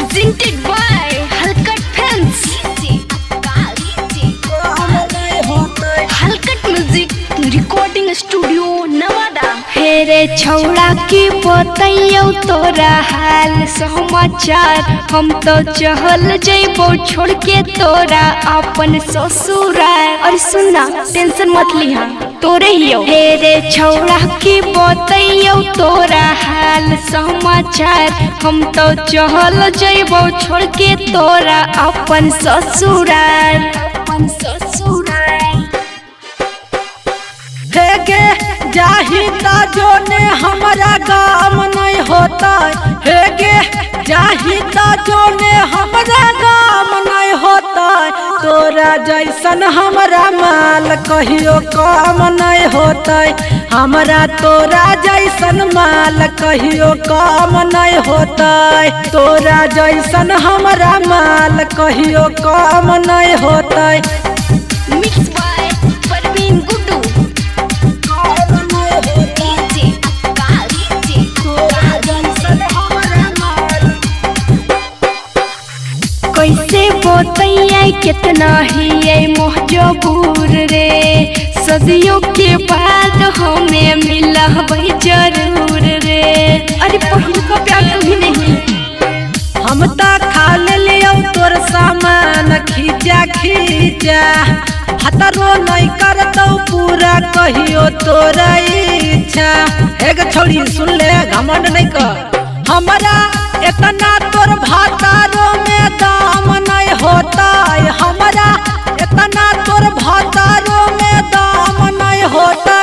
presented by Halkat Films. Halkat Music Recording Studio Nevada. हेरे छौड़ा की बताइयो तोरा हाल समाचार। हम तो चहल जइबो छोड़ के तोरा अपन ससुराल। और सुनना टेंशन मत लिहा तोरे हियो। हेरे छौड़ा की बताइयो तोरा हाल समाचार। हम तो चहल जइबो छोड़ के तोरा अपन ससुराल। जाहिदा जोने हमारा काम नहीं होता है गे। जाहिदा जोने हमारा काम नहीं होता। तोरा जैसन हमारा माल कहियो काम नहीं होता। हमारा तोरा जैसन माल कहियो काम नहीं होता। तोरा जैसन हमारा माल कहियो काम नहीं होता। Mixed by Parveen Guddu. कैसे बोतैया कितना ही मजबूर रे। सदियों के बाद हमें मिला वही जरूर रे। अरे पहले का प्यार कभी नहीं। हम तो खा लियो तोर सामान खींचा खींचा। हतरो नहीं करतो पूरा कहियो तोरा इच्छा। एक छोड़ी सुन ले घमंड नहीं कर। हमारा इतना तोर भातारो में दाम नहीं होता। हमारा इतना तोर भातारो में दाम नहीं होता।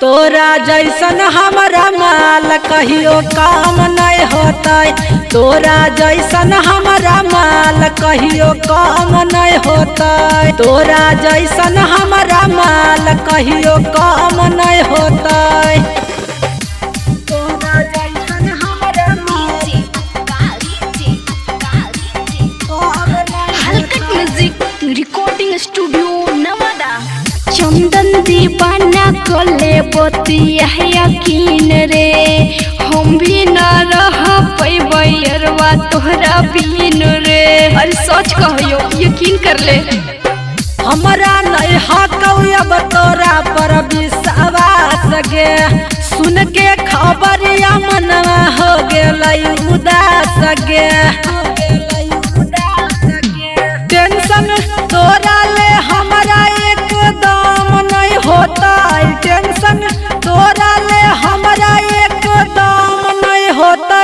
तोरा जैसन हमारा माल कहियो काम नहीं होता। तोरा जैसन हमारा माल कहियो काम नहीं होता। तोरा जैसन हमारा माल कहियो काम नहीं होता। हलकट म्यूजिक रिकॉर्डिंग स्टूडियो नवादा। चंदन दीवाना कोले बतिया यकीन रे। हम भी न रह पैबैरवा तोहरा बिन रे। अरे सच कहियो यकीन कर ले। हमारा नहीं हकौ अब तोरा पर विश्वास गे। सुन के खबरिया मनवा हो गेलै उदास गे। टेंशन तोरा ले हमारा एकदम नहीं होता। टेंशन तोरा ले हमारा एकदम नहीं होता।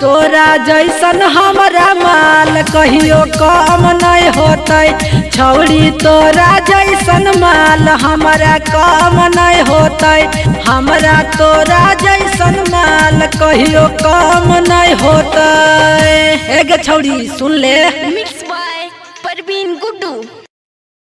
तोरा जैसन हमारा माल कहियो काम नहीं होता। छौड़ी तोरा जैसन माल हमारा काम नहीं होता। हमारा तोरा जैसन माल कहियो काम नहीं होता। एगे छौड़ी सुन ले।